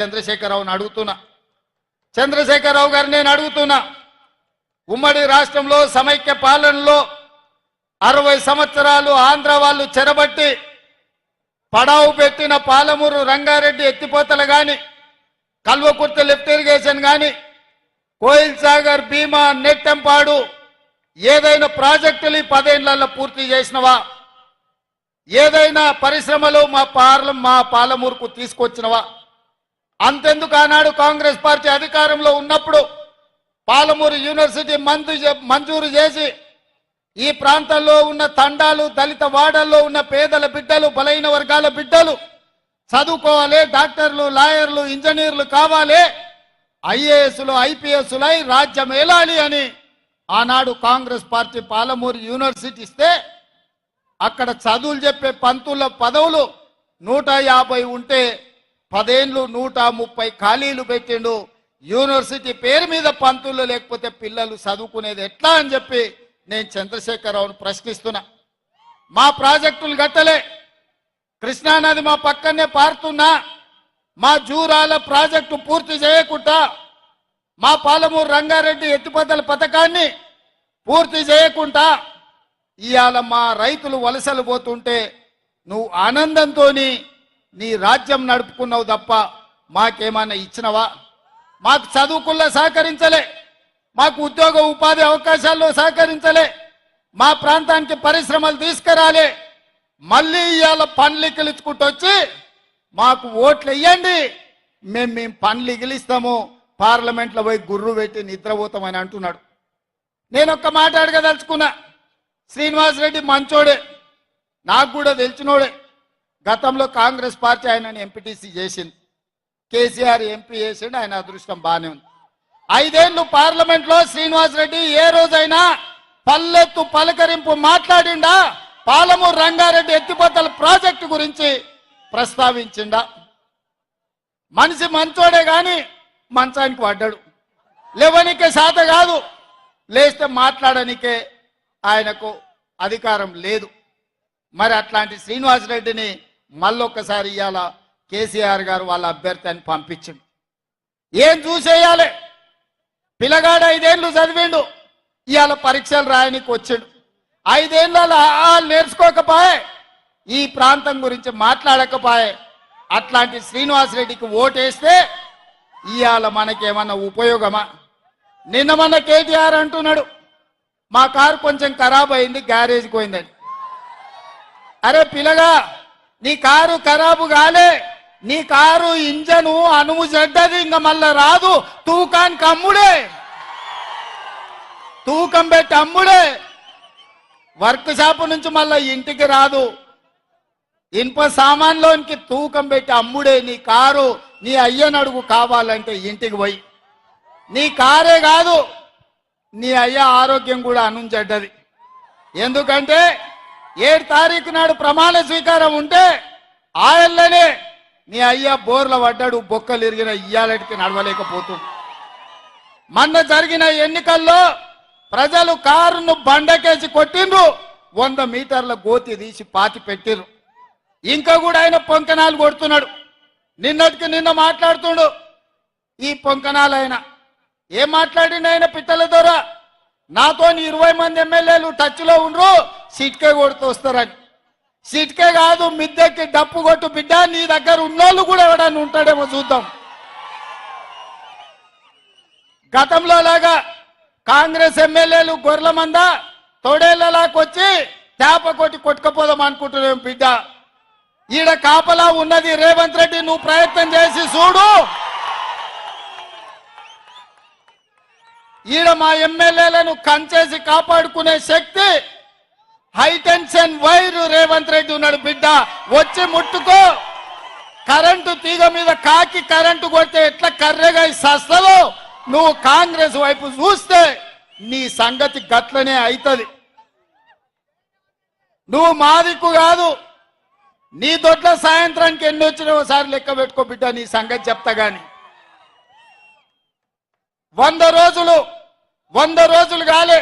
చంద్రశేఖరరావుని అడుగుతున్నా. చంద్రశేఖరరావు గారిని నేను అడుగుతున్నా, ఉమ్మడి రాష్ట్రంలో సమైక్య పాలనలో 60 సంవత్సరాలు ఆంధ్ర వాళ్ళు చెరబట్టి పడావు పెట్టిన పాలమూరు రంగారెడ్డి ఎత్తిపోతలు కానీ, కల్వకుర్తి లిఫ్ట్ ఇరిగేషన్ కానీ, కోయిల్ సాగర్, భీమా, నెట్టెంపాడు ఏదైనా ప్రాజెక్టులు 10 ఏళ్లలో పూర్తి చేసినవా? ఏదైనా పరిశ్రమలు మా పాలమూరుకు తీసుకొచ్చినవా? అంతెందుకు ఆనాడు కాంగ్రెస్ పార్టీ అధికారంలో ఉన్నప్పుడు పాలమూరు యూనివర్సిటీ మంజూరు చేసి ఈ ప్రాంతంలో ఉన్న తండాలు, దళిత వాడల్లో ఉన్న పేదల బిడ్డలు, బలైన వర్గాల బిడ్డలు చదువుకోవాలి, డాక్టర్లు, లాయర్లు, ఇంజనీర్లు కావాలి, ఐఏఎస్లు, ఐపీఎస్లై రాజ్యం ఏలాలి అని ఆనాడు కాంగ్రెస్ పార్టీ పాలమూరు యూనివర్సిటీ ఇస్తే అక్కడ చదువులు చెప్పే పంతుల పదవులు 150 ఉంటే 10 ఏళ్ళు 130 ఖాళీలు పెట్టిండు. యూనివర్సిటీ పేరు మీద పంతులు లేకపోతే పిల్లలు చదువుకునేది ఎట్లా అని చెప్పి నేను చంద్రశేఖరరావును ప్రశ్నిస్తున్నా. మా ప్రాజెక్టులు గట్టలే, కృష్ణానది మా పక్కనే పారుతున్నా, మా జూరాల ప్రాజెక్టు పూర్తి చేయకుండా, మా పాలమూరు రంగారెడ్డి ఎత్తిపోతల పథకాన్ని పూర్తి చేయకుండా ఇవాళ మా రైతులు వలసలు పోతుంటే నువ్వు ఆనందంతో నీ రాజ్యం నడుపుకున్నావు తప్ప మాకేమన్నా ఇచ్చినవా? మాకు చదువుకుల్లో సహకరించలే, మాకు ఉద్యోగ ఉపాధి అవకాశాల్లో సహకరించలే, మా ప్రాంతానికి పరిశ్రమలు తీసుకురాలే. మళ్ళీ ఇవాళ పనులు ఇగిలించుకుంటూ వచ్చి మాకు ఓట్లు ఇవ్వండి, మేము పనులు ఇగిలిస్తాము, పార్లమెంట్లో పోయి గుర్రు పెట్టి నిద్రపోతామని అంటున్నాడు. నేను ఒక్క మాట అడగదలుచుకున్నా. శ్రీనివాసరెడ్డి మంచోడే, నాకు కూడా తెలిసినోడే. గతంలో కాంగ్రెస్ పార్టీ ఆయనని ఎంపీటీసీ చేసింది, కేసీఆర్ ఎంపీ చేసిండు, ఆయన అదృష్టం బాగానే ఉంది. 5 ఏళ్ళు పార్లమెంట్లో శ్రీనివాసరెడ్డి ఏ రోజైనా పల్లెత్తు పలకరింపు మాట్లాడిండా? పాలమూరు రంగారెడ్డి ఎత్తిపోతల ప్రాజెక్టు గురించి ప్రస్తావించిండా? మనిషి మంచోడే గాని మంచానికి పడ్డాడు. లేవనికే శాత కాదు, లేస్తే మాట్లాడనికే ఆయనకు అధికారం లేదు. మరి అట్లాంటి శ్రీనివాసరెడ్డిని మళ్ళొక్కసారి ఇవాళ కేసీఆర్ గారు వాళ్ళ అభ్యర్థి అని పంపించిండు. ఏం చూసేయాలి? పిల్లగాడు 5 ఏళ్ళు చదివిండు, ఇవాళ పరీక్షలు రాయనికి వచ్చిండు. 5 ఏళ్ళలో నేర్చుకోకపోయే, ఈ ప్రాంతం గురించి మాట్లాడకపోయే. అట్లాంటి శ్రీనివాసరెడ్డికి ఓటేస్తే ఇవాళ మనకేమన్నా ఉపయోగమా? నిన్న మన కేటీఆర్ అంటున్నాడు, మా కారు కొంచెం ఖరాబ్ అయింది, గ్యారేజ్కి పోయిందని. అరే పిల్లగా, నీ కారు ఖరాబు కాలే, నీ కారు ఇంజను అనుము చెడ్డది, ఇంకా మళ్ళా రాదు. తూకానికి అమ్ముడే, తూకం పెట్టి అమ్ముడే. వర్క్ షాప్ నుంచి మళ్ళా ఇంటికి రాదు. ఇనుప సామాన్లోనికి తూకం పెట్టి అమ్ముడే. నీ కారు నీ అయ్యనడుగు కావాలంటే ఇంటికి పోయి. నీ కారే కాదు, నీ అయ్య ఆరోగ్యం కూడా అనుంచెడ్డది. ఎందుకంటే 7 తారీఖు నాడు ప్రమాణ స్వీకారం ఉంటే ఆయననే నీ అయ్య బోర్ల పడ్డాడు, బొక్కలు ఇరిగిన ఇయ్యాలటికి నడవలేకపోతుంది. మొన్న జరిగిన ఎన్నికల్లో ప్రజలు కారును బండకేసి కొట్టిండ్రు, 100 మీటర్ల గోతి తీసి పాతి పెట్టిర్రు. ఇంకా కూడా ఆయన పొంకనాలు కొడుతున్నాడు. నిన్నటికి నిన్న మాట్లాడుతుండు. ఈ పొంకనాలు ఆయన ఏం మాట్లాడిండు? ఆయన పిట్టల ద్వారా నాతో 20 మంది ఎమ్మెల్యేలు టచ్లో ఉండ్రు, సిట్కే కొడుతూ వస్తారని. సిట్కే కాదు, మిద్దెకి డప్పు కొట్టు బిడ్డ, నీ దగ్గర ఉన్నోళ్ళు కూడా ఎవడన్నా ఉంటాడేమో చూద్దాం. గతంలో లాగా కాంగ్రెస్ ఎమ్మెల్యేలు గొర్రెల మంద తోడేళ్లలాకొచ్చి తేప కొట్టి కొట్టుకపోదాం అనుకుంటున్నాం బిడ్డ. ఈడ కాపలా ఉన్నది రేవంత్ రెడ్డి, నువ్వు ప్రయత్నం చేసి చూడు. ఈడ మా ఎమ్మెల్యేలను కంచేసి కాపాడుకునే శక్తి హైటెన్షన్ వైర్ రేవంత్ రెడ్డి ఉన్నాడు బిడ్డ. వచ్చి ముట్టుకో. కరెంటు తీగ మీద కాకి కరెంటు కొడితే ఎట్లా కర్రెగా సస్తలో నువ్వు కాంగ్రెస్ వైపు చూస్తే నీ సంగతి గట్లనే అవుతుంది. నువ్వు మాదిక్కు కాదు, నీ దొడ్ల సాయంత్రానికి ఎన్ని వచ్చినా ఒకసారి లెక్క పెట్టుకో బిడ్డ, నీ సంగతి చెప్తా గాని. 100 రోజులు కాలే,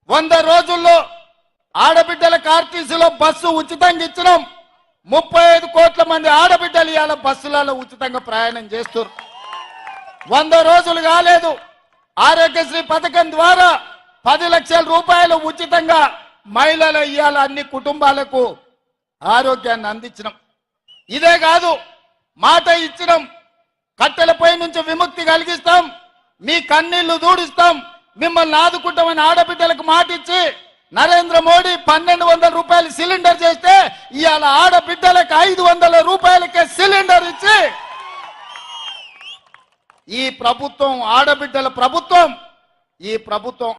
100 రోజుల్లో ఆడబిడ్డల ఆర్టీసీలో బస్సు ఉచితంగా ఇచ్చినాం. 35 కోట్ల మంది ఆడబిడ్డలు ఇవాళ బస్సులలో ఉచితంగా ప్రయాణం చేస్తారు. 100 రోజులు కాలేదు, ఆరోగ్యశ్రీ పథకం ద్వారా 10 లక్షల రూపాయలు ఉచితంగా మహిళలు ఇవాళ అన్ని కుటుంబాలకు ఆరోగ్యాన్ని అందించినాం. ఇదే కాదు, మాట ఇచ్చినాం, కట్టెలపై నుంచి విముక్తి కలిగిస్తాం, మీ కన్నీళ్లు దూడిస్తాం, మిమ్మల్ని ఆదుకుంటామని ఆడబిడ్డలకు మాట ఇచ్చి నరేంద్ర మోడీ 1200 రూపాయలు సిలిండర్ చేస్తే ఇవాళ ఆడబిడ్డలకు 500 రూపాయలకే సిలిండర్ ఇచ్చి ఈ ప్రభుత్వం ఆడబిడ్డల ప్రభుత్వం, ఈ ప్రభుత్వం